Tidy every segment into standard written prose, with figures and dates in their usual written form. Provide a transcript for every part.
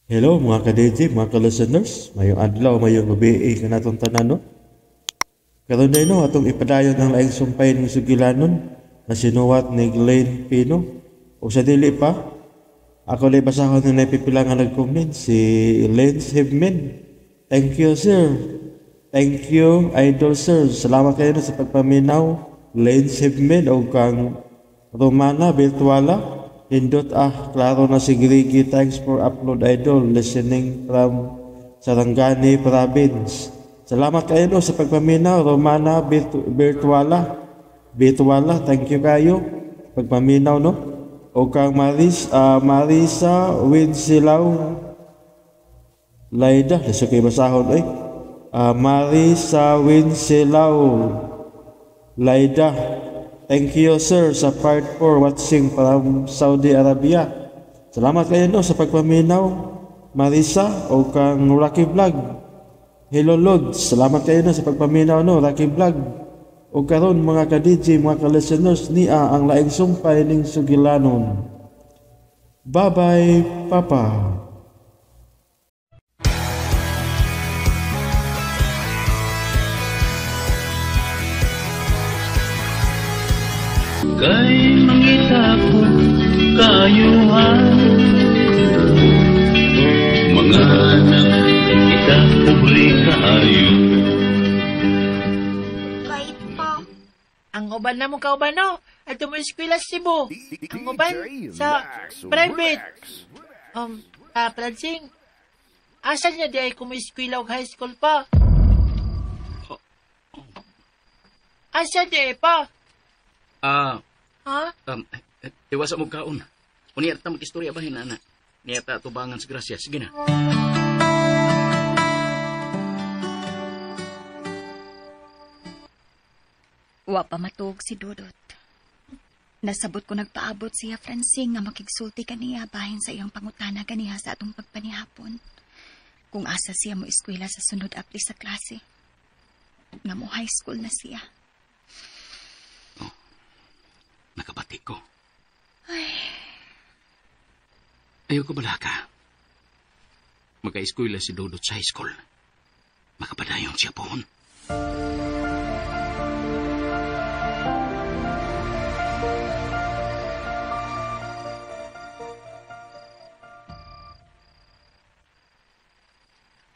Hello mga ka-DJ, mga ka-listeners. Mayong adlaw, mayong gabi ka natong tanan, no? Karon day no, atong ipadayon ang laing sumpay ng sugilanon na sinuwat ni Glenn Pino. O sa dili pa, ako lay basahon na naipipila nga nag-comment, si Lance Hevman. Thank you, sir. Thank you, idol sir. Salamat kayo no, sa pagpaminaw. Lance Hevman o kang Romana Virtuala. Indot klaro na si Grigi. Thanks for upload idol. Listening from Sarangani Province. Salamat kayo no, sa pagpaminaw. Romana Virtuala. Virtuala, thank you kayo. Pagpaminaw no. O kang Marisa Winsilaw Laida. Leso kayo basahon eh. Marisa Winsilaw Laida. Thank you sir sa part 4 watching from Saudi Arabia. Salamat kayo no sa pagpaminaw. Marisa o kang Rocky Vlog. Hello Lord, salamat kayo no sa pagpaminaw no Rocky Vlog. O karon mga ka-DJ, mga ka-listeners niya ang laing sumpay ning sugilanon. Bye bye Papa. Kay mangita ko kayuhan, mga anak kita pobre kaayo. Bait pa. Ang uban na mo kauban no, at mo eskwela sa Cebu. Ang uban sa private. Pransing, asan niya di ay kumiskwela og high school pa? Asa di ay pa? Ha? Iwasa mo kaon. Uniyat ta mag-istorya ba hinana? Niyata tubangan sa grasya. Sige na. Wa pa matuog si Dudot. Nasabot ko nagpaabot siya Francine nga makigsulti kaniya bahin sa iyang pangutana kaniya sa atong pagpanihapon. Kung asa siya mo eskwela sa sunod apli sa klase. Nga mo high school na siya. Nakabati ko. Ayaw ko bala ka. Magka-eskwela si Dudot sa high school. Makapadayon siya pohon.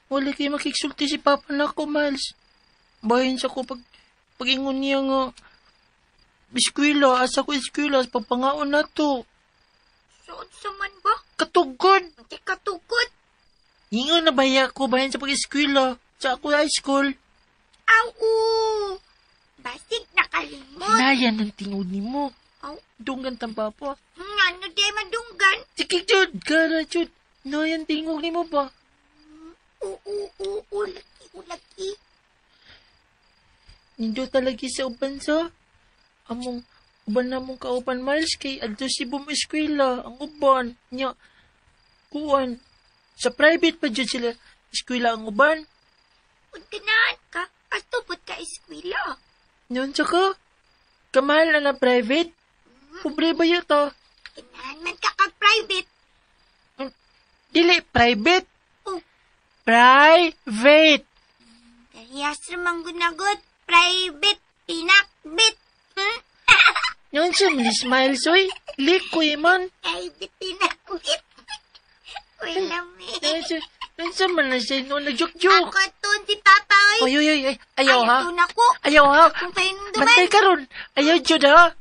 Wala kayo makiksulti si Papa na ko, Miles. Bahin sa ko pag-ingon niya nga. Eskwela, asa ko eskwela, papangaon na to. Saan saman ba? Katugod. Di katugod. Ingon na baya ko bahin sa pag-eskwela. Sa ako high school. Aw! Basig nakalimot. Layan ng tingod ni mo. Aw. Dunggan tang Papa. Ano di madunggan? Sige, Jud. Gara, Jud. Layan tingog ni mo ba? Laki. Nindo talaga sa uban sa. Among uban na mong kauban, Miles, kay adto si Bum eskwela. Ang uban niya. Kuan. Sa private pa dyan sila eskwela ang uban. Untinaan ka. Astupot ka eskwela. Yun tsaka. Kamahal na private. Pobre ba yata? Kinaan man ka kag-private. Dili, private. Oh. Private. Kaya ramang gunagot. Private. Pinakbit. Yun siya, Miss Miles, oy. Likoy man. Private. Pinakbit. Wala Yun siya man na siya, no, nag-joke-joke. Ako to, si Papa, oy. Ay, ayaw ha. Ayaw na ko. Ayaw ha. Kung painong Bantay duman. ka ron. Ayaw, Jud ha.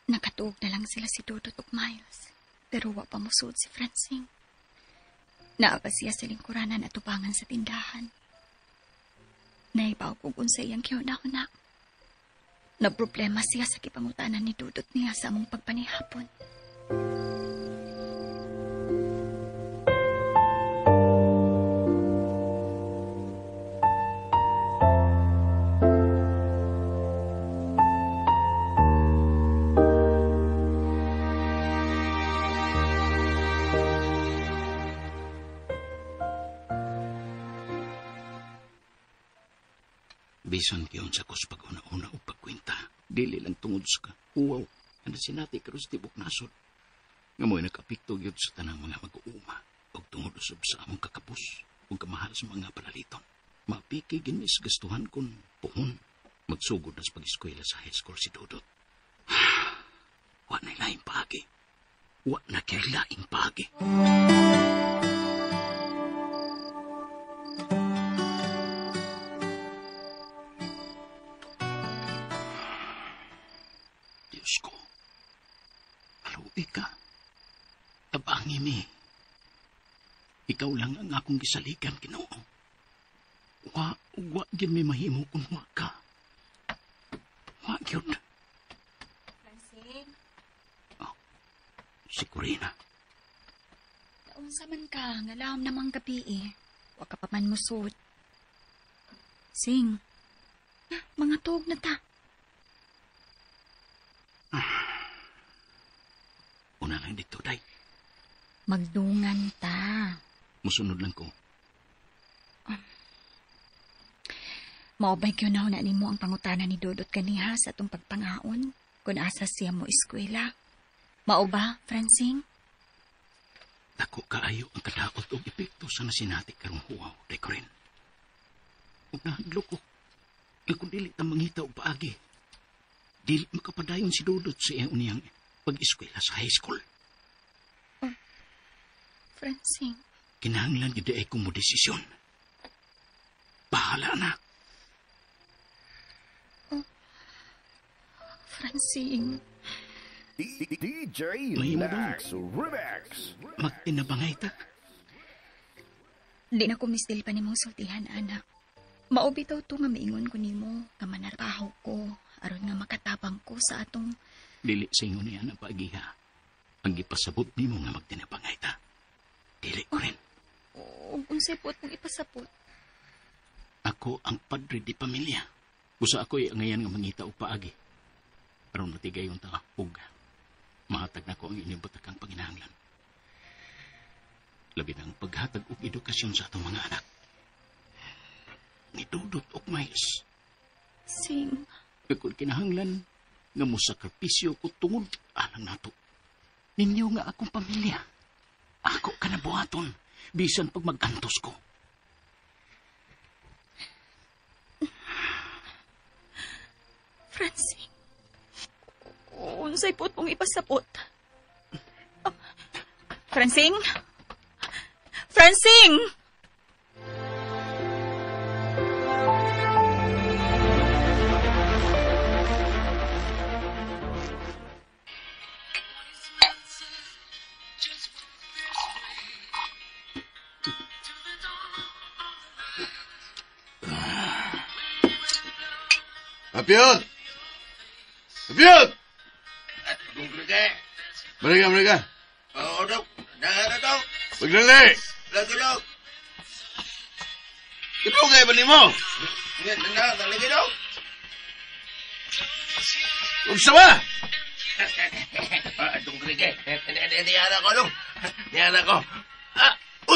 Nakatuog na lang sila si Dudot ug Miles. Pero wa pa musud si Francine. Naapa siya sa lingkuranan at tubangan sa tindahan. Naibaw ko kung sa iyang kiuna-una. Naproblema siya sa kipangutanan ni Dudot niya sa among pagpanihapon. bisan kayon sa kus pag-una-una o pagkwenta. Dili lang tungod sa uwaw. Ano sinati karon sa tibok nasod. Nga mo'y nag-apikto yun sa tanang mga mag-uuma. O tungod usab sa among kakapos. O kamahal sa mga palaliton. Mapiki ginis gastuhan kon puhon. Magsugod na sa pag-eskwela sa high school si Dodot. Wa na laing pagi. Wa na kay laing pagi. Diyos ko. Aluwi ka. Tabangi mi. Ikaw lang ang akong gisaligan, Ginoo. Wa gyud may mahimo kung wa ka. Wa gyud. Francine, Si Corina. naunsa man ka, nga laom namang gabi eh. Wa ka pa man musod. Sing, mga tuog na ta. Una lang dito, day. Magdungan ta. Musunod lang ko. Maubay kyo na ni mo ang pangutana ni Dodot kaniha sa atong pagpangaon kung asa siya mo eskwela. Mauba, Francine? Dako kaayo ang kadaot o epekto sa nasinati karong huwaw, day ko rin. Huwag nahadlo ko. Kung dili ta mangita o paagi. Dili makapadayon si Dodot sa iyang uniyang pag-eskwela sa high school. Francine? Kinahanglan yun ay kong mo desisyon. Bahala na. Francine? DJ Mahimo Max Remax. Magtinabangay ta. Di na ko mistil pa ni mong sultihan, anak. Maubitaw to nga maingon ko nimo nga manarbaho ko aron nga makatabang ko sa atong Dili sa inyo niya na paagiha. Ang ipasabot ni mo nga magtinabangay ta. Dili ko rin. unsay puot mong ipasapot. Ako ang padre di pamilya. Busa ako'y ngayon nga mangita o paagi. Aron matigay yung ta huga. Mahatag na ko ang inyong batakang panginahanglan. Labi ng paghatag og edukasyon sa atong mga anak. Ni Dudot og Miles. Sing, Kung kinahanglan nga mo sakripisyo ko tungod alang nato. Ninyo nga akong pamilya. Ako ka na buhaton. Bisan pag mag-antos ko. Francine. Unsay puot mong ipasapot. Francine? Francine! Apiot! Apiot! Mereka. Mereka. Oh, dok. Dah, dok. Pagdali! Lagi, dok. Kedua kayo ba ni mo? Dah, lagi, dok. Umpisa ba? Dong kerja. Ini anak ko, dong. Ini anak ko.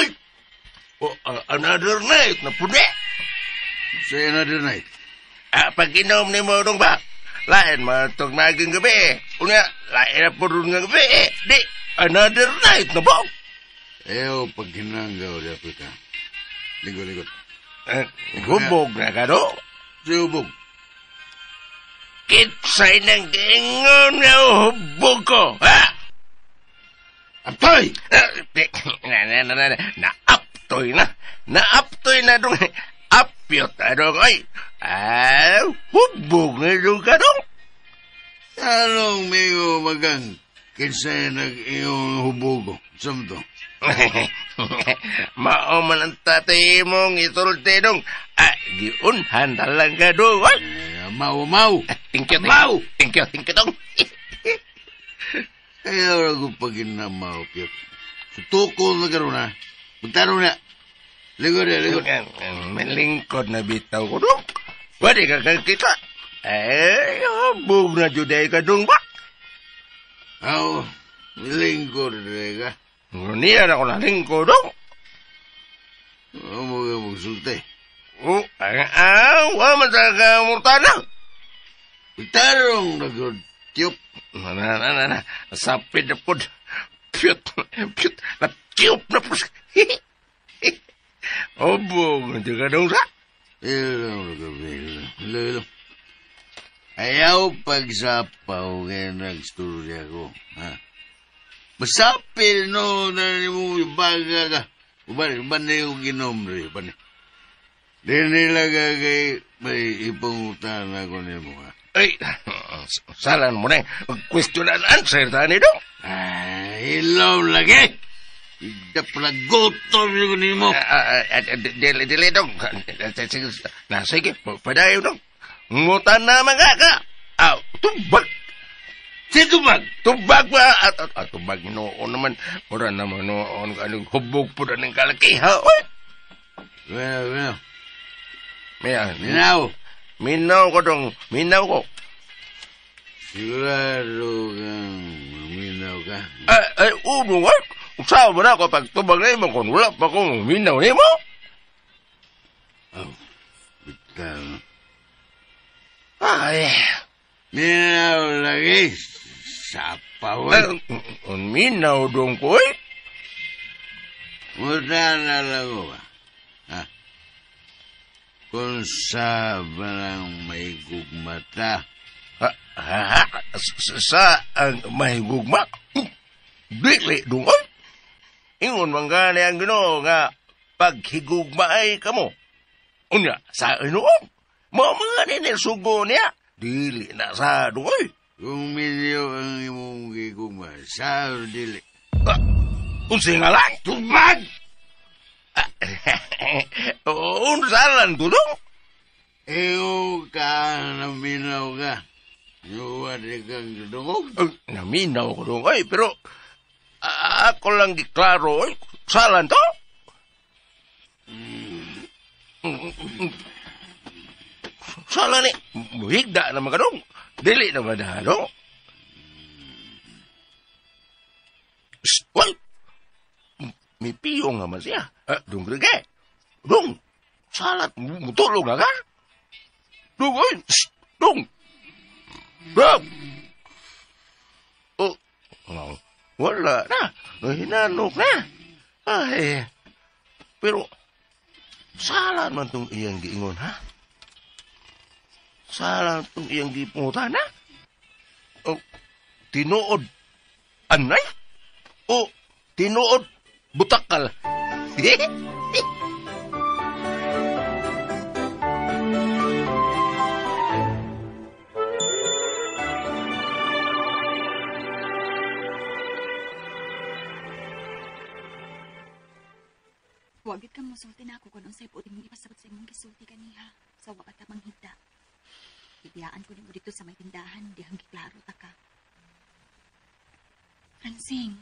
Uy! Oh, another night na pude. Say another night. Pag inom ni mo, dong ba? Lain matog naging gabi. Unya, lain na po rin nga gabi. Di, another night na ba? Eyo, pag hinanggaw, dapat ka. Ligot. Hubog na ka, do? Si Ubog. Kitsay ng gingon na hubog ko, ha? Apay! Naaptoy na. Naaptoy na dong. Apyot na dong. Ay, hubog na dong ka dong. Anong migo magang kinsay nag-iyong hubugo? Samto. Mao man ang tatay mong itulte dong. Giunhan talaga dong. Mau. Thank you dong. Kaya wala ko pag inamaw, Piot. Sutukol na gano'n na. Magtanong na. Ligot. Malingkod na bitaw ko dong. Pwede ka kita. Hubog na juday ka dong ba? Ako, lingkod na ka. Niyan ako na lingkod dong. Mga magsulti. Wa man sa kamurtana. Magtarong na good. Tiyop. Na. Sapid na pod. Piyot. Natiyop na po. Obong, hindi ka dong sa. Lalo. Ayaw pagsapaw kaya nagstorya ko. Ha? Masapil no na mo baga ka. Uban na yung ginom rin. Di nila kagay may ipangutan ako niya mo ha. Ay, salan mo na. Question and answer tayo nito. Ilaw lagi. Ida pala gotol yung ni mo. Dili dong. Sige, padayo dong. Ngutan na mga ka. Tubag. Si tubag. Tubag ba? Tubag noon naman. Mura naman noon. Anong hubog po na ng kalakiha. Well. Minaw ko dong. Minaw ko. Sigurado kang minaw ka. Uno nga. Usawa mo na ako pag tubag na mo kung wala pa kong minaw na mo. Bitaw. Ay. Minaw lagi. Sapawan. Minaw dong ko eh. Muda na lang ko ba? Ha? Kung sa barang may gugmata. Sa ang mahigugma. Dili dong ko. Ingon man gani ang Ginoo nga paghigugma ay kamo. Unya sa inuom. Mga ninil sugo niya. Dili na sa dungoy. Kung milyo ang imong gigugma, sa dili. Unsi nga lang. Tubag! Unsalan tudong. Eyo ka na minaw ka. Iwan kang dudungog. Naminaw ko dungoy pero ako lang giklaro, salan to? Salan ni, muhigda naman ka dong. Dili naman na, no? Wal! May piyo nga man siya. Dong grige. Dong, salat, mutulog na ka? Dong, oy! Dong! Dong! Oh, wala na. Hinanok na. Ay, pero, sala man itong iyang giingon, ha? Sala itong iyang gipungutan, ha? O, tinuod, anay? O, tinuod, butakal. Wagit ka mo sulti na ako kung sa'yo puti mong ipasabot sa imong gisulti kaniha sa wakat ka manghigda. Ibiyaan ko mo dito sa may tindahan, di hanggi klaro ta ka. Francine.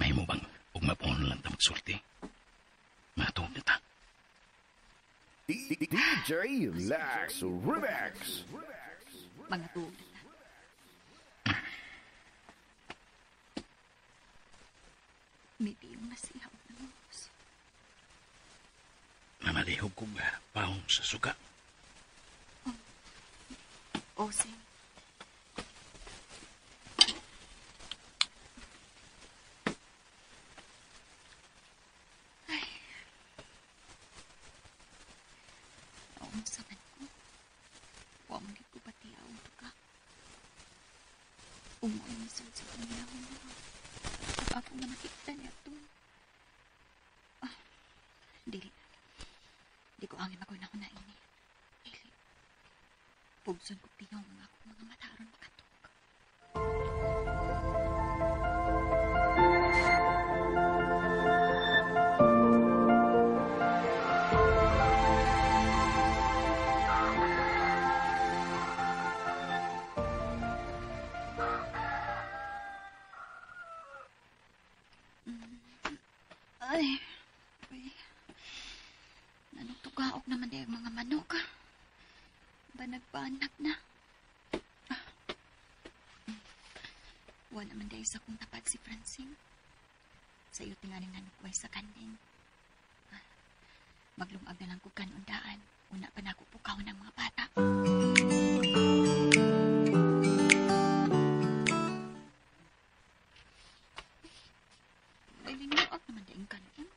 May mo bang ug mapuno lang ta magsulti? Matuog na ta. DJ Lax Remix. Mga tuog na ta. May piyong nasihaw na mo. Mamalihog ko ba paong sa suka? Osing. Ay. Naong saban ko. Huwag mo ko pati ako ito ka. Umuwi ni Sol sa kanya ako na. Ako na nakita niya ito. Dili. Di ko angin ako na ini. Dili. Pugson ko piyong ako mga mataron makatok. Ay. Nanugtugaok naman yung mga manok. Ba nagpanak na? Wala naman dahil sa kong tapat si Francine. Sa iyo tingaling nanukway sa kanin. Maglungag na lang ko kanundaan. Una pa na ako pukaw ng mga bata. May linuag naman daing kanon.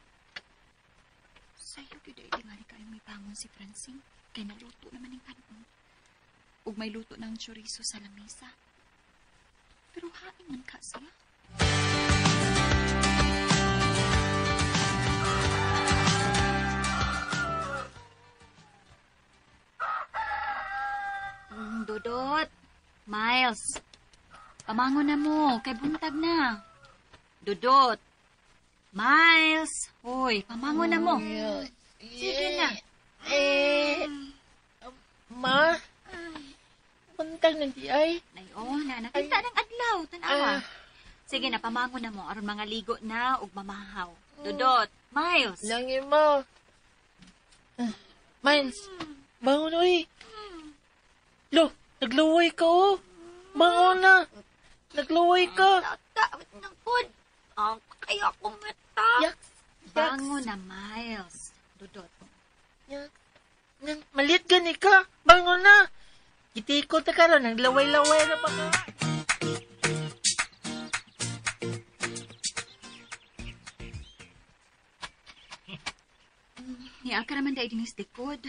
Sayo gida di nga kayo may pangon si Francine. Kaya naluto naman yung kanon. Ug may luto ng chorizo sa lamesa. Pero hain man ka siya. Dodot, Miles, pamangon na mo, kay buntag na. Dodot, Miles, hoy, pamangon na mo. Sige na. Ma? Buntag na di ay? Ay, nakita ng adlaw, tanawa. Sige na, pamangon na mo, aron mga ligo na ug mamahaw. Dodot, Miles. Langi mo. Miles, bangon uy. Lo, nagluway ka oh. Bangon na. Nagluway ka. Tawit ng pod. Ang kaya akong mata. Yaks. Bangon na, Miles. Dodot. Malit gani ka. Bangon na. Itikot na karon, naglaway-laway na mga. Niya ka naman dahil dinis likod.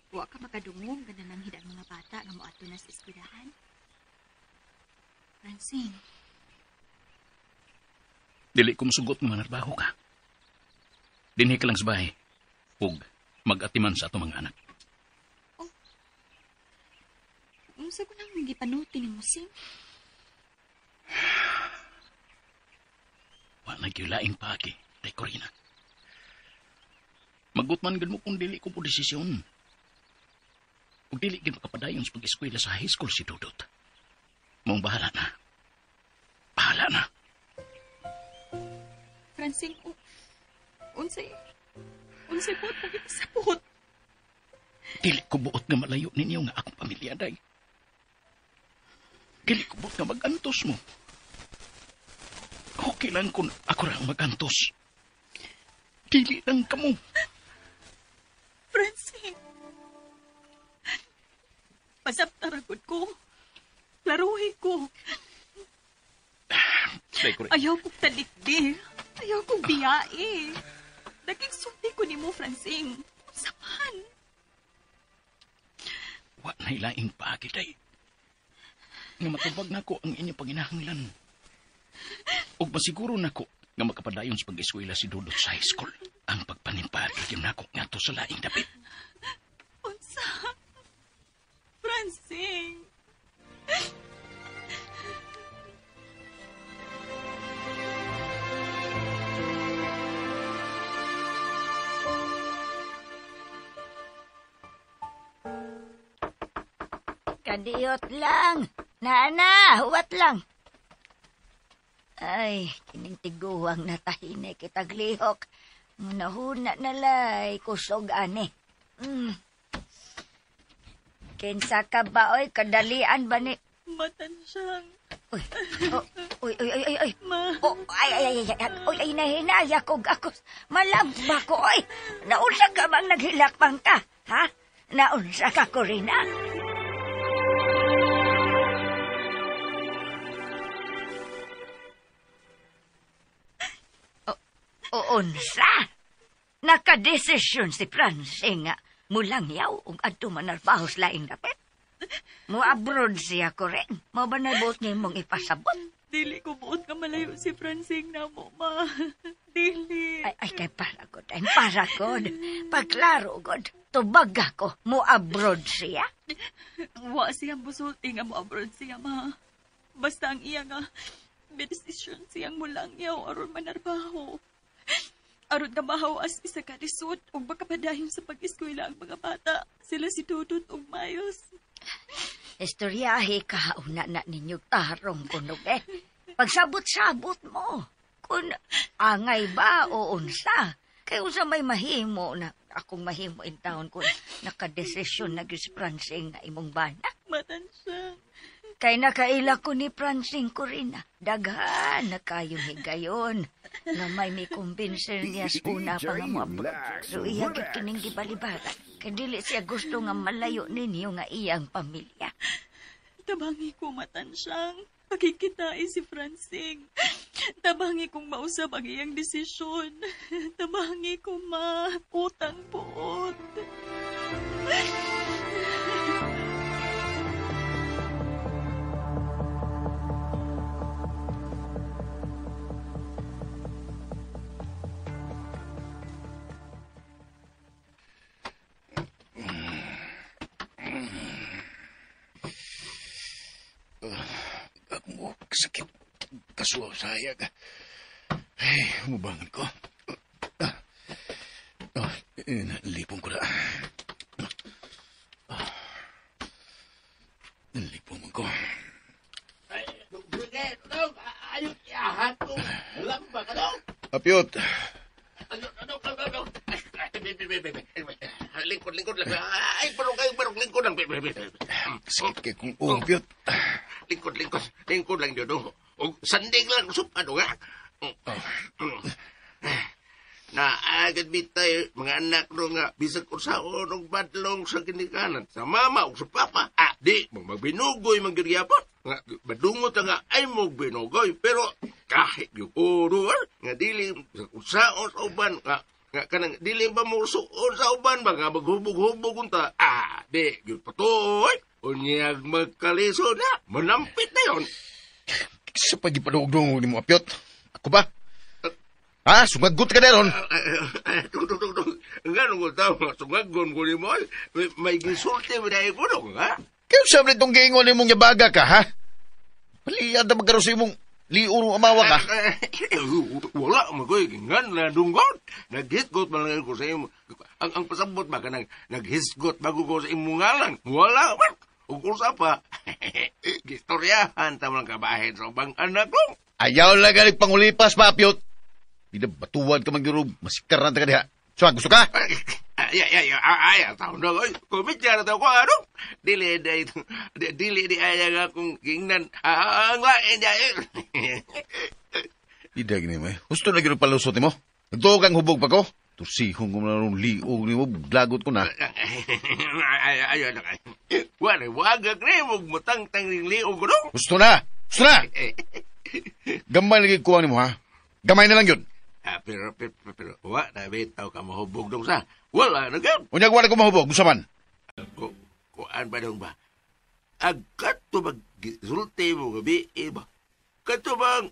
Huwag ka makadungog, ganda ng hidang mga bata nga moato na sa eskwelahan. Francine. Dili ko masugot nga manarbaho ka. Dinhi ka lang sa bahay. Ug mag-atiman sa ato mga anak. Unsa ko nang hindi panuti ni Musing? Wa nagyulaing pagi, tay Corina. Magutman gid mo kung dili ko po desisyon. Kung dili gid makapadayon sa pag-eskwela sa high school si Dudot. Mong bahala na. Bahala na. Francine, unsay buot mo itasapot? Dili ko buot nga malayo ninyo nga akong pamilya, day. Dili ko buot nga magantos mo. Okay lang kung ako ra ang magantos. Dili lang kamo. Francine, pasaptaragod ko. Laruhi ko. Day, Corina. Ayaw kong talikdi. Ayaw kong biyae. Naging sulti ko ni mo, Francine. Saman. Wa na ilaing pagi, day. Nga matubag na ko ang inyong panginahanglan. Ug masiguro na ko nga makapadayon sa pag-eskwela si Dudot sa high school. Ang pagpanimpagi na ko nga to sa laing dapit. Unsa? Francine. Kadiyot lang. Nana, huwat lang. Ay, kining tiguang natahinay kitaglihok. Nahuna nalay, kusog ani. Kinsa ka ba, oy? Kadalian ba ni... Matansyang. Uy. Ma. Oh, ay, nahinaya ko gakos. Malamba ko, oy. Naunsa ka bang naghilakbang ka, ha? Naunsa ka, Corina? Unsa? Nakadesisyon si Francine nga mulang yaw ug adto manarbaho sa laing dapit. Mo abroad siya ko rin. Mo ba nabot niya mong ipasabot? Dili ko buot nga malayo si Francine na mo, ma. Dili. Ay, kay paragod. Ay, paragod. Pagklaro, god. Tubag ako. Mo abroad siya? Wa siyang busulti nga mo abroad siya, ma. Basta ang iya nga, may desisyon siyang mulang yaw aron manarbaho. Aron nga mahawas isa ka lisod ug makapadayon sa pag-eskwela ang mga bata. Sila si Dudot ug Miles. Istoryahe ka, una na ninyo tarong kunog eh. Pagsabot-sabot mo. Kung angay ba o unsa. Kaya unsa may mahimo na akong mahimo in taon kung nakadesisyon na si Francine nga imong bana. Matansyang. Kay nakaila ko ni Francine ko rin. Daghan na kayong higayon. Na may kumbinser niya sa una pa nga mo. So iyagit kining gibalibara. Kay dili siya gusto nga malayo ninyo nga iyang pamilya. Tabangi ko matansyang. Pakikitai si Francine. Tabangi kong mausap ang iyang desisyon. Tabangi ko utang puot. Ako sakit. Kasuwa sayag. Ay, umubangan ko. Nalipong ko na. Nalipong man ko. Ayot yahat ko. Lamba ka daw. Apyot. Lingkod lang. Ay, barong lingkod lang. Sakit kay kong Apyot. Lingkod lang yun. O, sanding lang, ano nga? Naagad bitay, mga anak no nga, bisag ko sa unong badlong sa kinikanan, sa mama o sa papa. Di, magbinugoy, magyariapot. Nga, badungot nga, ay magbinugoy. Pero, kahit yung uruan, nga dili, sa uban, nga kanang dili ba mo suon sa uban, mga maghubog-hubog unta. Di, yun patoy. Unyag magkaliso na, manampit na yun. Sa pagipadugdong ni mo, Apyot. Ako ba? Sumagot ka na ron. Ganun ko tao, sumagon ko ni mo. May gisulti mo na ikunong, ha? Kaya sabi itong gingon ni mong yabaga ka, ha? Paliyad na magkaroon sa imong liurong amawa ka. Wala, magoy, gingan na dunggot. Naghisgot man lang ko sa imo. Ang pasabot ba ka naghisgot bago ko sa imong ngalan? Wala, man. Ug usa pa, gistoryahan ta mga kabahin sa ubang anak ko. Ayaw lang galing pangulipas, Apyot. Di na batuan ka mag-irog, masikaran ta ka diha. So, gusto ka? Ay, taon na ko. Kumitya na tayo ko, ano? Dili di ayaw akong gingnan. Ang lain niya. Ida gini mo eh. Gusto na gano'ng palusot ni mo? Nagtuog ang hubog pa ko? Tusihong ko na nung liog ni mo, blagot ko na. Ayaw na kayo. Wagag rin, magmatang-tang ng liog ko, no? Gusto na! Gusto na! Gamay lagi kuha ni mo, ha? Gamay na lang yun. Pero, wala, bitaw ka mahubog dong sa. Wala na gan. Unyag wala ko mahubog, gusto man. Kuan ba dong ba? Agkat to mag-sulti mo gabi, iba. Kato bang,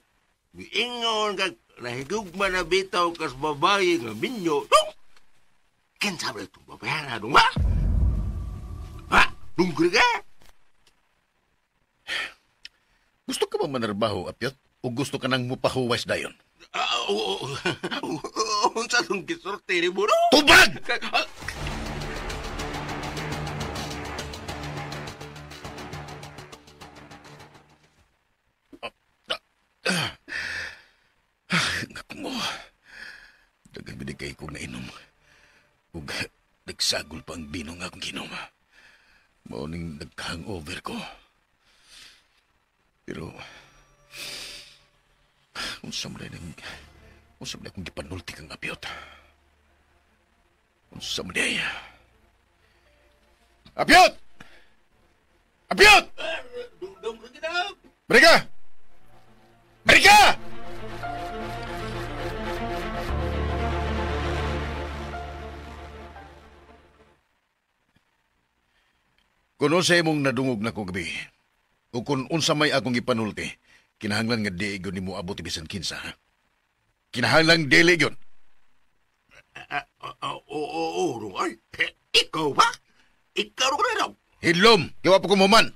ingon ka, nahigugma na bitaw kas babae nga minyo, no? Kinsa ba itong babayan na dong ba? Ha? Lungkri ka? Gusto ka ba manarbaho, Apyot? O gusto ka nang mupahuwais dayon? Unsa tong gisorte ni mo, no? Tubag! Ngak mo. Dagang binigay ko na inom. Ug nagsagol pa ang binong akong ginom. Mauning nag-hangover ko. Pero unsa man akong gipanulti kang Apyot. Unsa man day. Apyot! Apyot! Mereka! Mereka! Kung unsa imong nadungog na kong gabi, o kung unsa may akong ipanulti, kinahanglan nga di yun ni mo abot ibisan kinsa, ha? Kinahanglan dili yun. Oo, ay. Ikaw ba? Ikaw rin na daw. Hidlom, kiwa pa kumuman.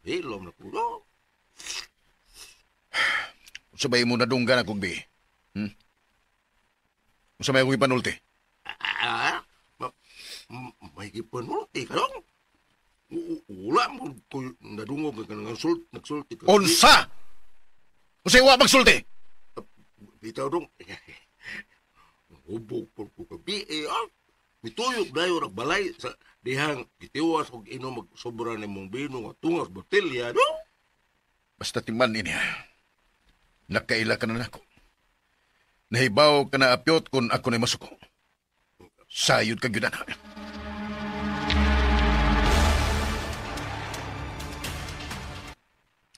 Hidlom na pulo. Sabay mo nadunggan akong gabi. Unsa may akong ipanulti? May ipanulti ka lang? Wala mo ko nadungog ka nagsulti ka. Unsa? Unsa iwa magsulti? Bitaw dong. Hubog po ko kabi. Mituyog na yung nagbalay sa dihang gitiwas og inom magsobra ni mong bino nga tungas botelya, no? Basta timan ini ha. Nakaila ka na nako. Nahibaw ka na apyot kung ako na masuko. Sayod ka gyud na.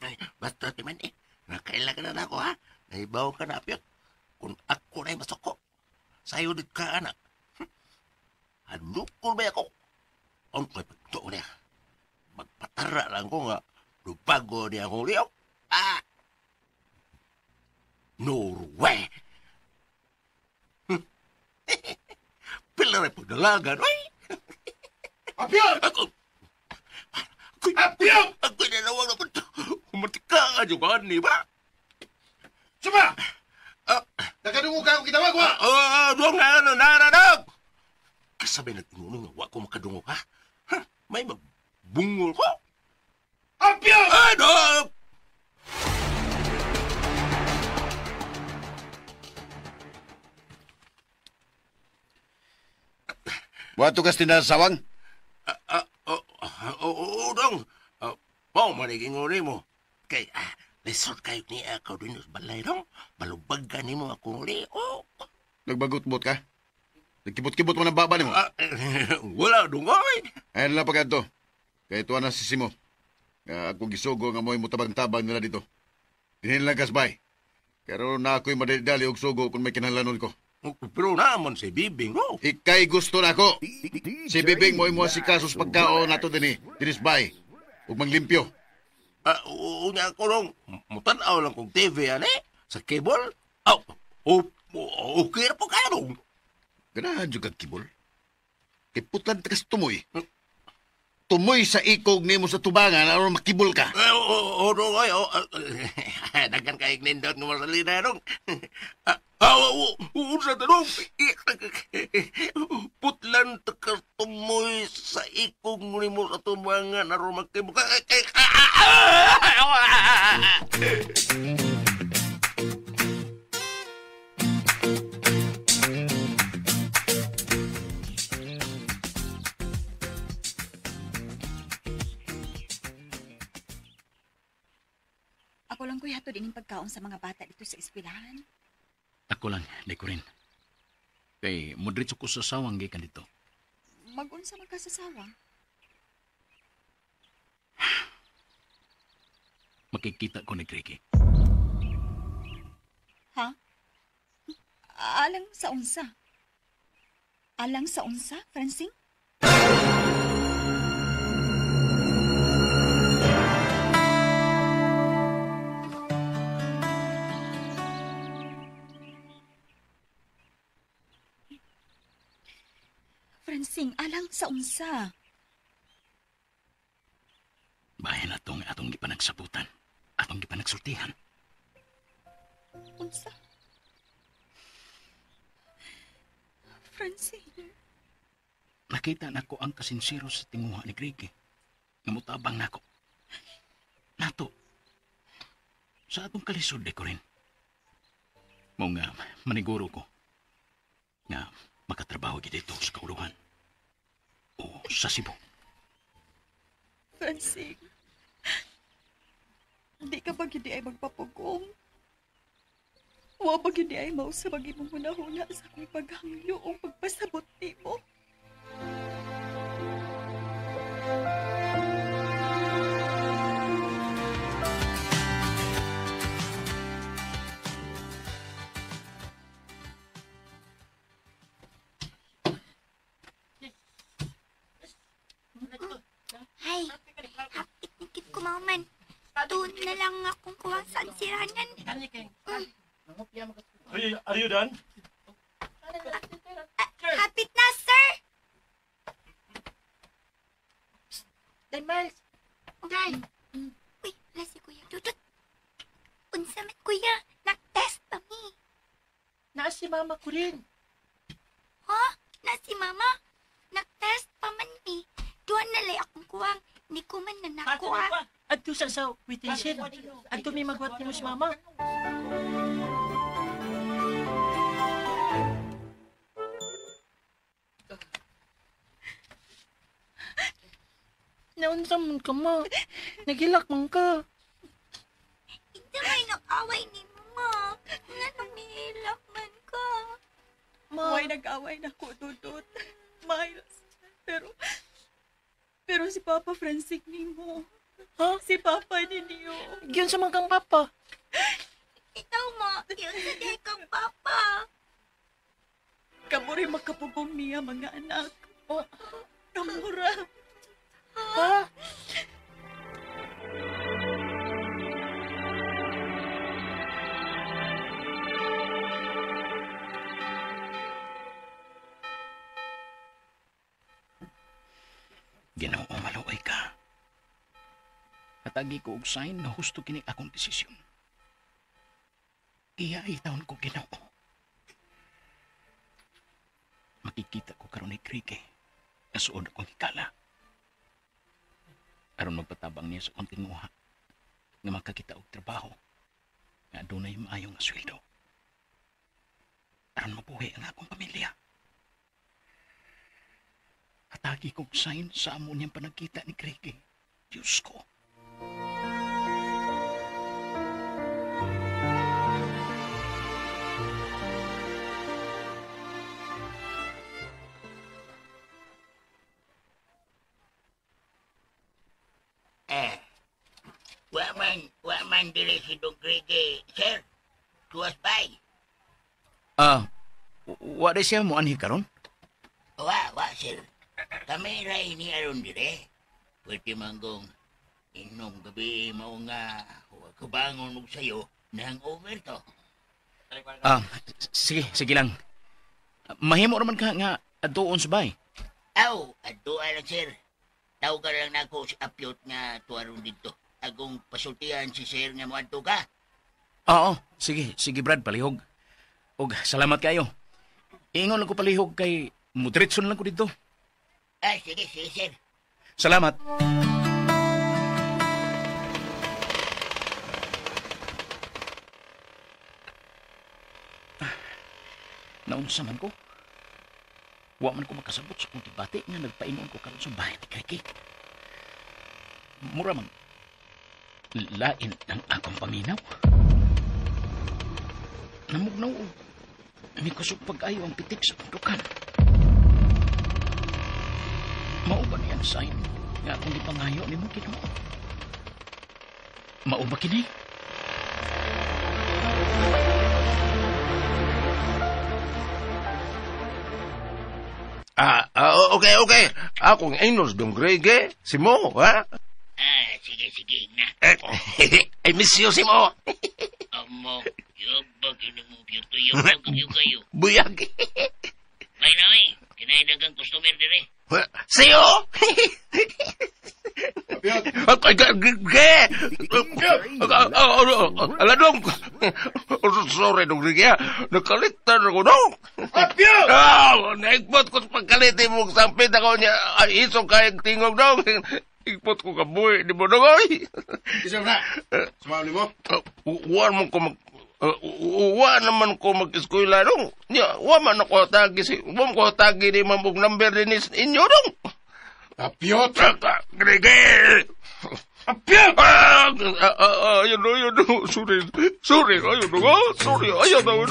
Ay, basta timan nakaila ka na nako, ha? Nahibaw ka na apyot kung ako na masuko. Sayod ka, anak. Hadukol ba ako? Ang ko'y pagto niya. Magpatara lang ko nga. Lupago niya akong liyok. Norway! Pila rin pagdalagan, oy! Apyot! Apyot! Ako'y nanawag na punto. Umatika ka yung ni ba? Suma! Nakadungo ka akong kitawag, wa? Doon nga, naranog! Kasabay nag-inunong nga, wa ko makadungo ka. May magbungol ko. Apyot! Ano? Wato kas tinasawang? Oo, dong. Pao, maniging uri mo. Kay, lesot kayo ni ako din sa balay, dong. Balubag ka ni mo ako uri. Nagbagot-bot ka? Nagkibot-kibot mo ng baba ni mo? Wala, dong, oy. Ayan lang pagkanto. Kaya ito na si Simo. Ako gisugo nga mo'y mutabang-tabang nila dito. Dinhin lang kasbay. Pero na ako'y madali og sugo kung may kinahanglanon ko. Pero naman si Bibing, no? Ikay gusto na ko. Si Bibing mo'y mo si kasos pagkaon nato din dinisbay. Ug manglimpyo. Unya ko lang, mutanaw lang kong TV, sa cable. Okay na po kayo, dong. Ganahan jud kag kibol. Kay putlan takas tumoy. Tumoy sa ikog nimo sa tubangan aron makibol ka. Dong, oy. Dagan ka ignindot ng masalina, dong. Unsa ta, dong? Putlan takas tumoy sa ikog nimo sa tubangan aron makibol ka. Ako lang kuya hatod ining pagkaon sa mga bata dito sa eskwelahan. Ako lang, ko rin. Kay mudritso ko sa sawang gikan dito. Mag-unsa magkasasawa? Makikita ko ni Kriki. Ha? Alang sa unsa? Alang sa unsa, Francine? Francine, alang sa unsa? Bayan atong gipanagsabutan. Atong gipanagsultihan. Unsa? Francine. Nakita na ko ang kasinsiro sa tinguha ni Kriki. Namutabang na ko. Nato, sa atong kalisod ko rin. Mga maniguro ko na makatrabaho dito sa kauluhan o sa Cebu. Francine, di ka ba hindi ay magpapugong? Wa ba hindi ay mausabag imong hunahuna sa akong paghangyo o pagpasabot nimo? Ay, hapit nikit ko mauman. Doon na lang akong kuha sa ansiranan. Are you done? Hapit na, sir! Day, Miles. Day! Uy, wala si Kuya Dudut. Unsa man, Kuya? Nag-test pa mi. Naa si mama ko rin. Ha? Na si Mama? Nag-test pa man mi. Duhan na lay akong kuwang. Hindi ko man nanakuha. Adto sa waiting shed. Adto may magwat mo si mama. Naunsa man ka, ma? Nagilak man ka. Ito may nag-away ni mo, ma. Nga namihilak man ka. Ma, Huwag nag-away na ko, Dudut. Miles. Pero si Papa Francine ni mo. ha? Si Papa ninyo. Giyon sa mga kang papa. Ikaw, ma. Yun sa di kang papa. Kamu rin makapugong niya, mga anak. O, kamura. Ha? Ginoo, maluoy ka. Katagi ko og sign na husto kini akong desisyon. Iyay taon ko, Ginoo. Makikita ko karon ni Krike. Nasuod akong hikala. Aron magpatabang niya sa konting muha nga makakita og trabaho nga adunay maayong nga sweldo. Aron mabuhi ang akong pamilya. Katagi kong sign sa amo niyang panagkita ni Krike. Diyos ko. Waman dili si Dong Grege, sir. Tuwas bay. Wa di siya mo anhi karon? Wa, sir. Kami ray ni aron dire. Pwede manggong inom gabi mao nga kabangon og sayo nang over to. Sige lang. Mahimo raman ka nga adtuon sa bay. Aw, adto lang sir. Tawag lang nako si Apyot nga tuwaron dito. Agong pasultihan si sir nga moadto ka. Oo, sige Brad, palihog. Og salamat kayo. Ingon lang ko palihog kay mudretson lang ko dito. Sige sir. Salamat. Naunsa man ko. Wa man ko makasabot sa kong tibati nga nagpainon ko karon sa bahay ni Krike. Mura man. Lain ang akong paminaw. Namugnaw o. May kusog pag-ayo ang pitik sa pundukan. Mao ba niyan sign nga akong ipangayo ni mo, Ginoo? Mao ba kini? Okay. Akong inos Dong Grege. Si Mo, ha? Sige na. I miss you, si Mo. Amo, yabag mo yabag kayo. Buyag. May na, kinaidagang customer dire. Siyo! Aladong! Sorry, Dong Grege. Nakalitan ako, Dong. Naikpot ko sa pagkalitin mo sampit ako niya. Isong kayang tingog, Dong. Ikpot ko kabuhi, di mo, Dong, oy. Isang na. Sumama ni mo? Wa naman ko mag-eskwela, Dong. Wa man ako tagi ni mamog number din inyo, Dong. Apyot! Grege! Apyot! Ayun, sorry, ayun, Dong.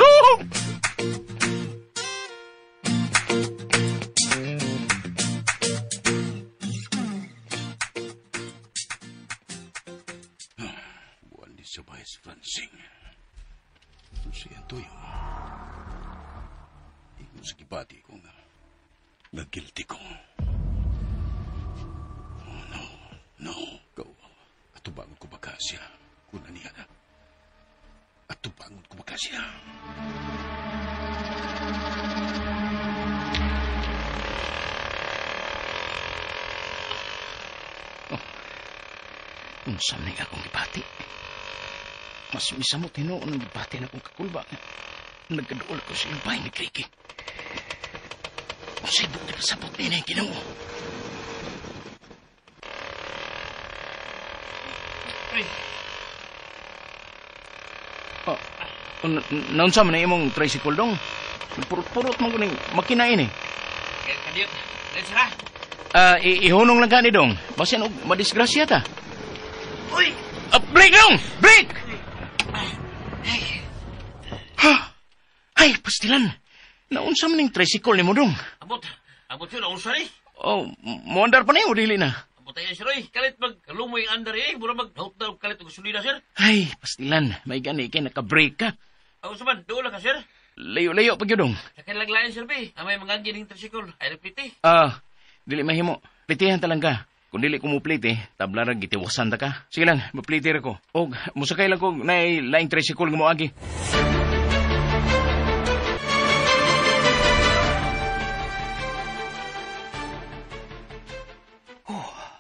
Buwan di sa bahay si Francine. Siya tuyo. Ikon sa kibati ko nga. Nagilty ko. Oh, no. Go. Atubangon ko baka siya. Kuna niya na. Atubangon ko baka siya. Unsa na akong gibati? Mas misamot hinuon ang gibati na akong kakulba. Nagkaduol ko sa ilbay ni Krike. Kasi doon na sabot niya na yung Ginoo. Naunsa man na imong tricycle dong? Purot-purot man ko ning makina ini. Kadiyot. Let's ha. Ihunong lang ka ni Dong. Basin og madisgrasya ta. Uy! Break Dong! Break! Ha! Ay, pastilan. Naunsa man ning tricycle ni mo, Dong? Abot yun, naunsa ni. Oh, moandar pa niyo, dili na. Abot tayo, sir, eh. Kalit magkalumoy ang andar, eh. Mura mag-naut-naut kalit ang gasolina, sir. Ay, pastilan. May gani kay naka-break ka. Ako saman, doon lang ka, sir. Layo-layo pag yun, Dong. Sa kanilaglayan, sir, be. Amay mga gining tricycle. Ay, nagpiti. Dili mahimo. Plitihan talang ka. Kung dili ko mo plite, tablarag gitiwasan ta ka. Sige lang, maplite ra ko. Og, musakay lang ko na laing tricycle nga mo agi.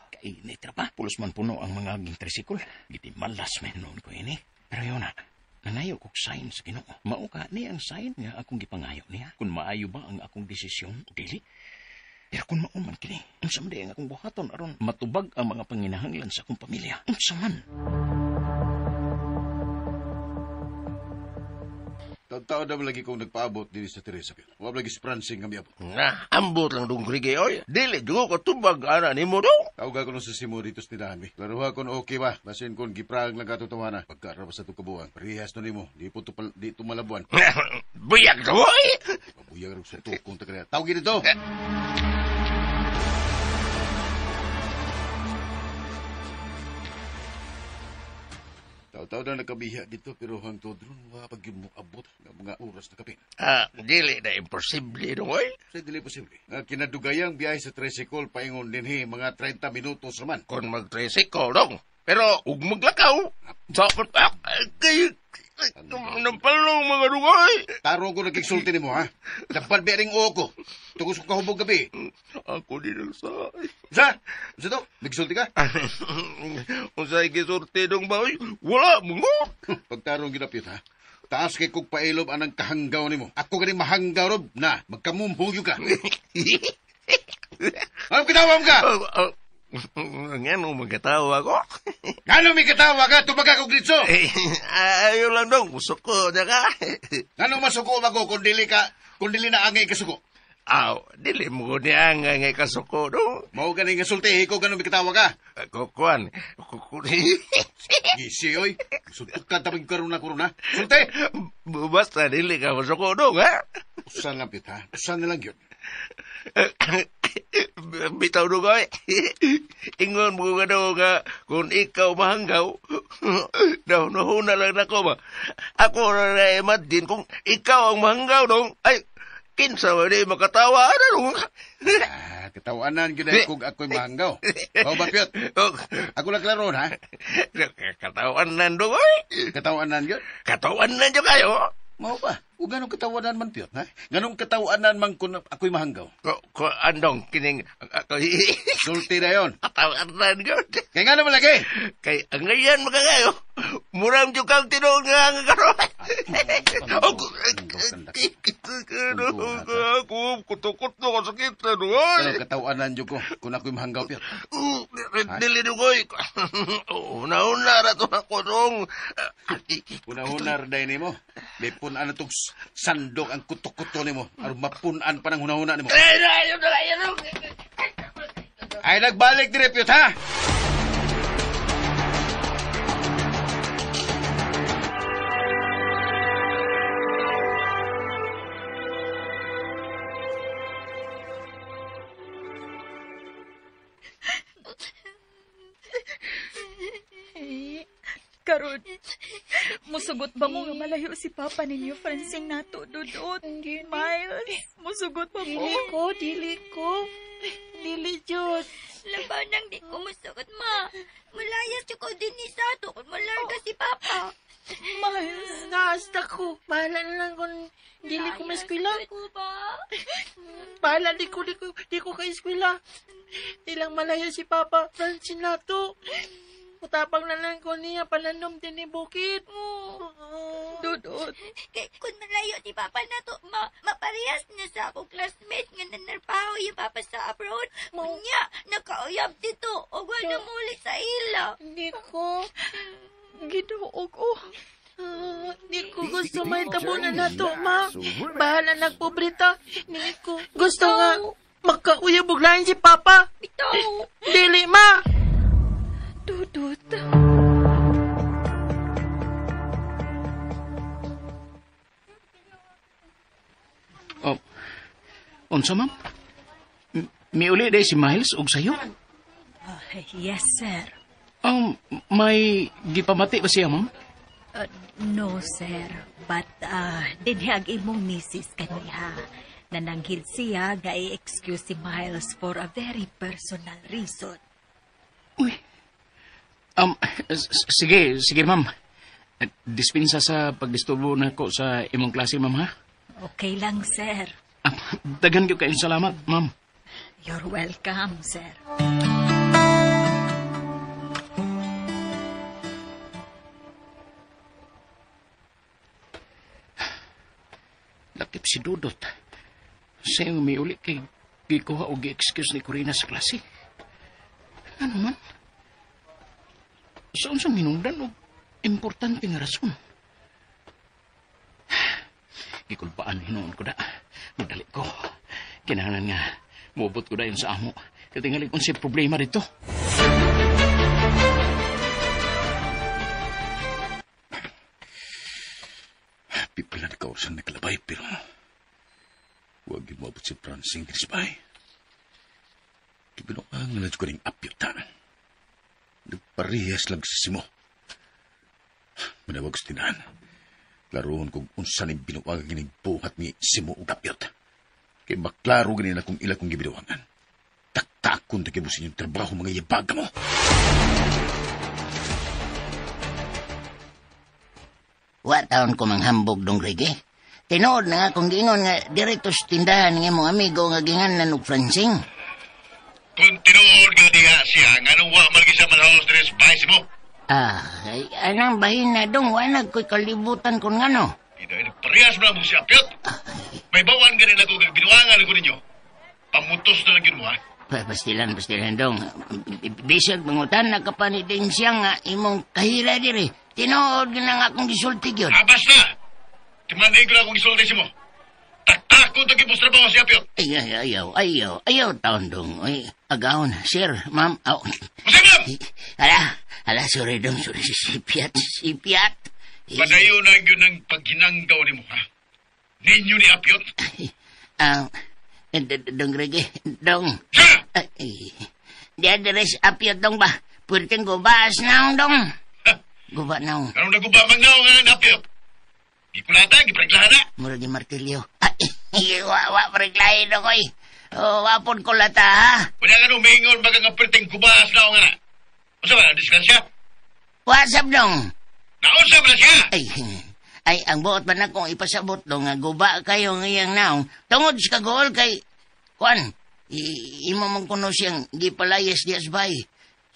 Kainit ra pa. Pulos man puno ang mga aging tricycle. Giti malas man noon ko ini. Pero yun na, nanayo kong sign sa Ginoo. Mao ka ni ang sign nga akong gipangayo niya. Kung maayo ba ang akong desisyon, dili. Pero kung mauman kini, unsa man ang akong buhaton aron matubag ang mga panginahanglan sa akong pamilya. Unsa man. Taon-taon naman lagi kong nagpaabot din sa Teresa. Huwag lagi si Francine kami abot. Nga, ambot lang dong krige, oy. Dili, dugo ka tubag, ana ni mo dong. Tawag ako nung sa simo dito sa tinami. Klaruha ko okay ba? Basin kong giprang lang katutuwanan. Pagkarap sa itong kabuang. Parihas na ni mo. Di ito malabuan. Buyag ka, oy. Mabuyag rin sa tukong takanaya. Tawag dito! Tao-tao na nakabiya dito pero hangtod ron pag mo abot ng mga oras na kapin. Dili na imposible dong, oy. Sa dili posible. Kinadugayang biyahe sa tricycle paingon din mga 30 minutos naman. Kung mag-tricycle dong. Pero ug maglakaw. Dapat kay nampalong mga dungay. Tarong ko nagkiksulti ni mo, ha? Dapat bering o ko. Tugos ko kahubog gabi. Ako din ang sa. Sa? Sa to? Nagsulti ka? Kung sa'y kisurti dong ba, oy, wala mo. Pagtarong ginapit, ha? Taas kay kong pailob anang kahanggaw ni mo. Ako ganing mahanggaw, Rob, na magkamumhugyo ka. Anong kinawam ka? Ngano magkatawa ko? Ngano may katawa ka? Tumaga ko gritso. Ayaw lang dong, musuko na ka. Ngano masuko ako kung dili na angay kasuko? Dili mo ni angay ngay kasuko dong. Mao ganing sulti, ikaw gano may katawa ka? Kukuan. Gisi, oy. Suntok ka tapig karuna. Sulti! Basta dili ka masuko dong, ha? Usan lang, Pit, ha? Usan na lang yun. Bitaw dugay. Ingon mo nga daw nga kung ikaw mahanggaw, daw nahuna lang na ko ba. Ako na imagine kung ikaw ang mahanggaw dong, ay, kinsa ba di makatawa na dong. Katawanan gina kung ako'y mahanggaw. O ba, Piyot? Ako lang klaron, ha? Katawanan dong, ay. Katawanan yun? Katawanan dyan kayo. Mao ba? O ganong katawanan man, Piyot, ha? Ganong katawanan man kung ako'y mahanggaw. Andong, kining, sulti na yun. Katawanan yun. Kaya nga naman lagi. Kay, ang ngayon magkakayo, muram dyan kang tinong nga nga karoon. Ako, kutukot na ko sakit na doon. Pero katawanan dyan ko kung ako'y mahanggaw, Piyot. Dili dugoy. Una-una na to ako dong. Una-una rin ni mo. May punan na itong sandok ang kutok-kuto ni mo. Aron mapunan pa ng una-una ni mo. Ay, nagbalik dire, Piyot, ha? Karon, musugot ba mo nga malayo si Papa ninyo, Francine, nato, dudot? Miles, musugot ba mo? Dili ko. Dili, Diyos. Labanang di ko musugot, ma. Mulayas ko din ni Sato kung malarga si Papa. Miles, naasta ko. Bahala na lang kung dili ko ma-eskwela. Bahala, di ko ka-eskwela. Ilang malaya si Papa, Francine nato. Utapang na lang ko niya, palanom din ni Bukid. Dudot. Kaya kung malayo si Papa na to, maparehas na sa akong classmate nga nanarpaho yung Papa sa abroad. Munya, nakauyab dito o wala muli sa ila. Hindi ko. Ginuog ko. Hindi ko gusto may tabunan na to, ma. Bahala nagpobrita. Hindi ko. Gusto nga. Makauyab og lain si Papa. Bitaw. Dili, ma. Dudut. Oh, unsa ma'am? Miuli day si Miles og sayo? Yes, sir. May gipamati ba siya, ma'am? No, sir. But, dinhag imong misis kaniha. Nananghid siya ga i-excuse si Miles for a very personal reason. Uy. Sige, ma'am. Dispensa sa pagdisturbo na ko sa imong klase, ma'am, ha? Okay lang, sir. Dagan ko kayong salamat, ma'am. You're welcome, sir. Lakip si Dudot. Siya yung may uli kay gikuha o gi-excuse ni Corina sa klase. Ano man? Saan sa minungdan o importante nga rason? Gikulpaan hinoon ko na. Magdali ko. Kinahanglan nga. Mubot ko na yun sa amo. Katingali kung si problema dito. Pipila na kausan naglabay, pero huwag yung mabot si Francine Grisbay. Kibinuang nalang ko rin apyutan. Nagparihas lang si Simo. Manawag sa tinahan. Laroon kung unsan yung binuwag ng buhat ni Simo o apyut. Kaya maklaro ganina kung ila kong gibinuwangan. Taktakon na kibusin yung trabaho mga yabaga mo. Wa taon ko manghambog dong Rege. Tinood na nga kung gingon nga direto sa tindahan ng imong amigo nga gingan og Francing. Kung tinood nga diha siya, nga nung wa malagi sa manahos tres vice mo. Ay, anang bahin na dong, wanag ko'y kalibutan kung ngano. Parehas mo lang mo si Apyot. May bawan ganun ako, binuwangan ako ninyo. Pamutos na lang yun mo, ha? Pastilan dong. Bisag mangutan na ka pa ni Ding siya nga imong kahila diri. Tinood na nga akong gisultig yun. Basta! Timanday ko na akong gisultig mo. Taktakot ang kipos trabaho si Apyot. Ayaw, taon dong. Ay, agaw na. Sir, ma'am. Masa, ma'am! Hala, sorry dong. Sorry, sipiat. Padayo na yun ang paghinanggaw ni mo, ha? Ninyo ni Apyot. Dong, Rege. Dong. Di adres Apyot dong ba? Pwedeng gubas naong dong. Guba naong. Anong naguba mangaw nga ng Apyot? Gikulata, gipreklahan na. Mura di martilyo. Wa preglahin ako eh. Wapon ko lata ha. Wala ka nung maingon baga nga perting kubas na ako nga na. Masa ba, diskansya? Wasap dong. Nausap na siya. Ay, ang buot ba na kung ipasabot dong nga guba kayo ngayang naong. Tungod sa kagool kay, Juan, imo mong kuno siyang gipalayas di asbay.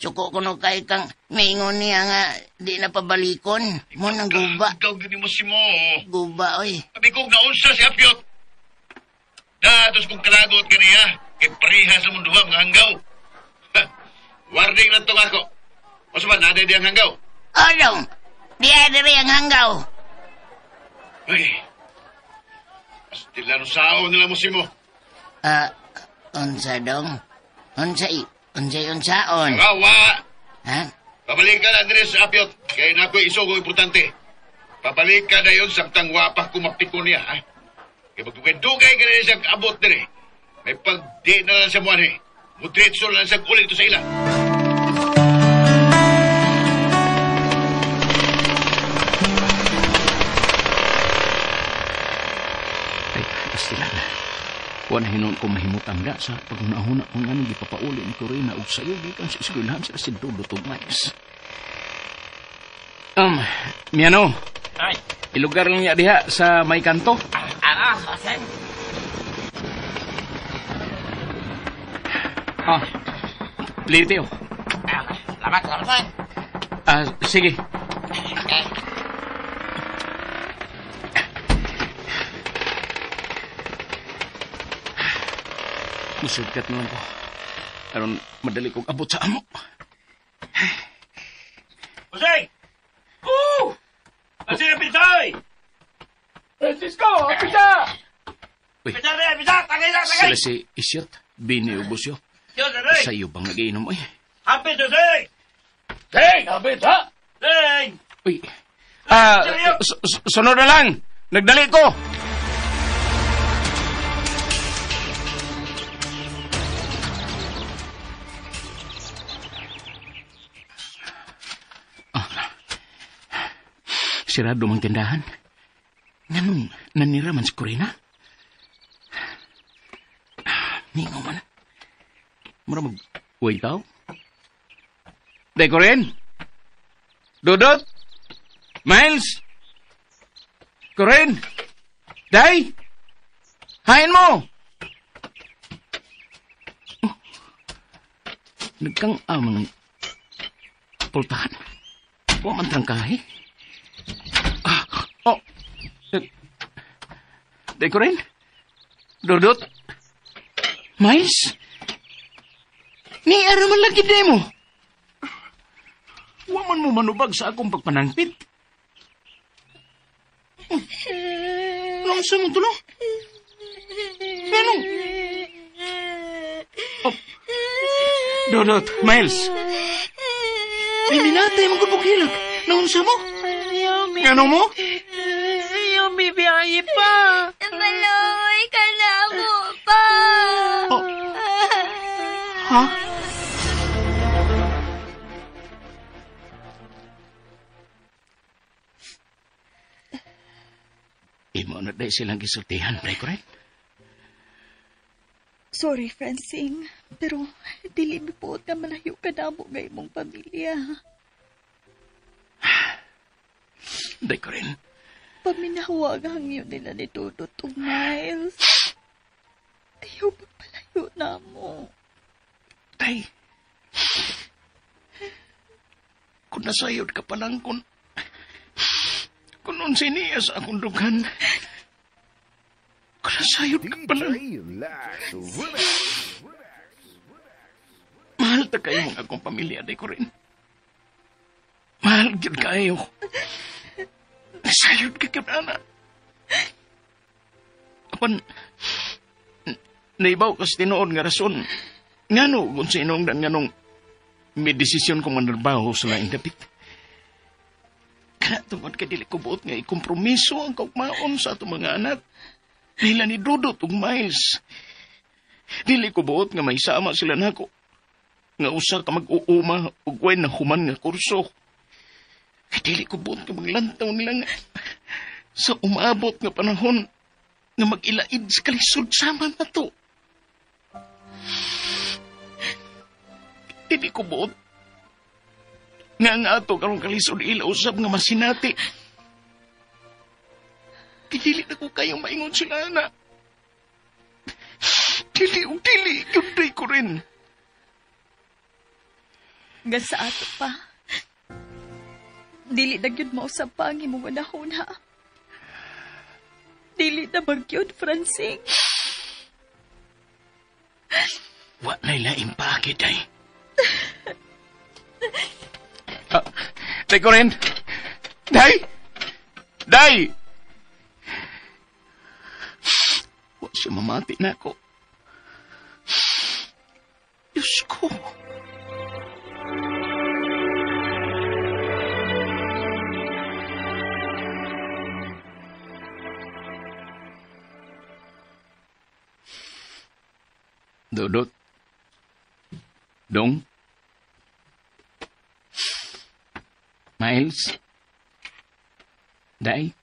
Suko kuno kay kang maingon niya nga di na pabalikon. Mo nang guba. Ikaw gini mo si mo. Guba, oy. Sabi kong naunsa si Apyot. Datos kong kalagot ka niya. Kay parihas sa munduha mga hanggaw. Warning lang to ako. O sa ba, naday di ang hanggaw? Dong. Di adere ang hanggaw. Ay. Astila no sao nila mo si mo. Unsa dong? Unsaon? Kawa. Ha? Pabalik ka na din sa Apyot. Kaya na ako'y isugo importante. Pabalik ka na yun samtang wapah kumapikon niya, ha? Kaya magkukay-dugay ka na rin sa abot din eh. May pagdi na lang sa muwan eh. Mutritso lang sa ulit ito sa ilang. Ay, pastilan. Wala hinon ko mahimutang da sa pagunahuna kung anong gipapauli ni Corina o sayo gikan sa eskwelahan sa si Dudot o Mais. Miano. Ay. Ilugar lang niya diha sa may kanto. Asen. Liteo. Salamat, Sen. Sige. Musugkat naman ko. Aron madali kong abot sa amo. Jose! Asi na Pinsay! Francisco! Pisa! Uy. Pisa! Tagay! Sila si Isyot. Bini o busyo. Yo, Saray! Sa'yo bang nagiinom ay? Hapit, Jose! Hey, hapit ha! Hey! Uy. Sunod na lang. Nagdali ko. Sirado mang tindahan. Nganong naniraman si Corina? Ningo man. Mura mag-uwi tao? Day, Corin? Dudot? Miles? Corin? Day? Hain mo! Oh. Nagkang amang pultahan. Huwag man trangkahe. Oh. Day, Corin? Dudot? Miles? Ni ara man lagi day mo. Waman mo manubag sa akong pagpanangpit. Anong sa mo tulo? Anong? Oh. Dodot, Miles. Ay, minatay mong kubukilag. Anong sa mo? Yumi. Ano mo? Yumi, biyahe pa. Maloy ka na mo pa. Oh. Ha? Imo na dahil silang gisultihan, Day Corin. Sorry, Francine, pero dili mi po na malayo ka na mo ngay mong pamilya. Day Corin. Paminahawag ang yun nila ni Dudot o Miles. Ayaw magpalayo na mo. Day. Kung nasayod ka pa lang kung unsa niya sa akong dugan. Kung nasayod ka pa lang. Mahal ta kayo mga akong pamilya, Day Corin. Mahal gyud kayo. Nasayod ka na. Apan, naibaw kas tinuod nga rason. Ngano kung sinong nganong may desisyon kong manarbaho sa laing dapit. Kana tungod ka dili ko buot nga ikompromiso ang kaugmaon sa ato mga anak. Nila ni Dudot ug Miles. Dili ko buot nga may sama sila nako. Nga usa ka mag-uuma ug way na human nga kurso. Dili ko buot nga maglantaw nila nga sa umabot nga panahon nga mag-ilaid sa kalisod sama na to. Dili ko buot nga ato karong kalisod ila usab nga masinati. Dili na ko kayong maingon sila na. Dili yun Day Corin. Nga sa ato pa. Dili na yun mausap pa ang imong manahon ha. Dili na bagyod, Francine. Wa na'y laing pakit ay. Day Corin! Day! Wa siya mamati na ako. Diyos ko. Dudot. Dong. Miles. Day.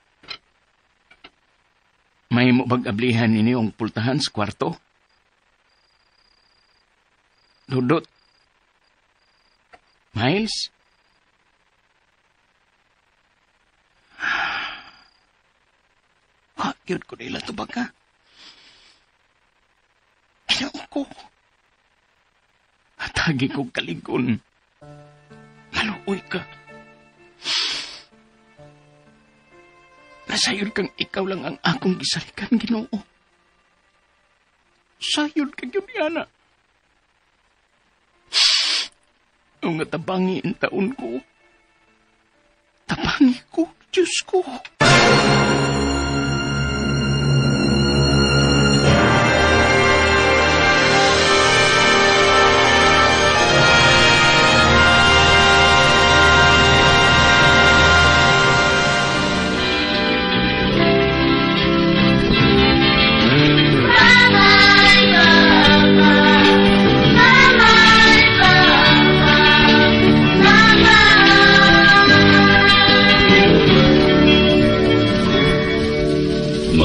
May mo bag-ablihan ninyong pultahan sa kwarto? Dudot. Miles. Yun ko nila ito baka. Ayaw ko. Atagi kong kaligon. Maluoy ka. Nasayod kang ikaw lang ang akong gisalikan, Ginoo. Sayod ka yun, Yana. Ang tabangi ang taon ko. Tabangi ko, Diyos ko.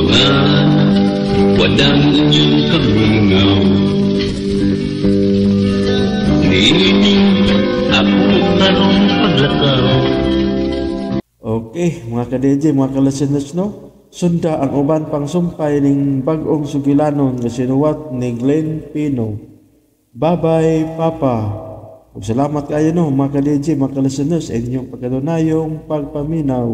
mga wadang inyong kamingaw. Niining ako karong paglakaw. Okay, mga ka-DJ, mga ka-listeners, no? Sunda ang uban pang sumpay ning bag-ong sugilanon nga sinuwat ni Glenn Pino. Bye-bye, Papa. Ug salamat kayo, no, mga ka-DJ, mga ka-listeners, inyong pagkadunayong pagpaminaw.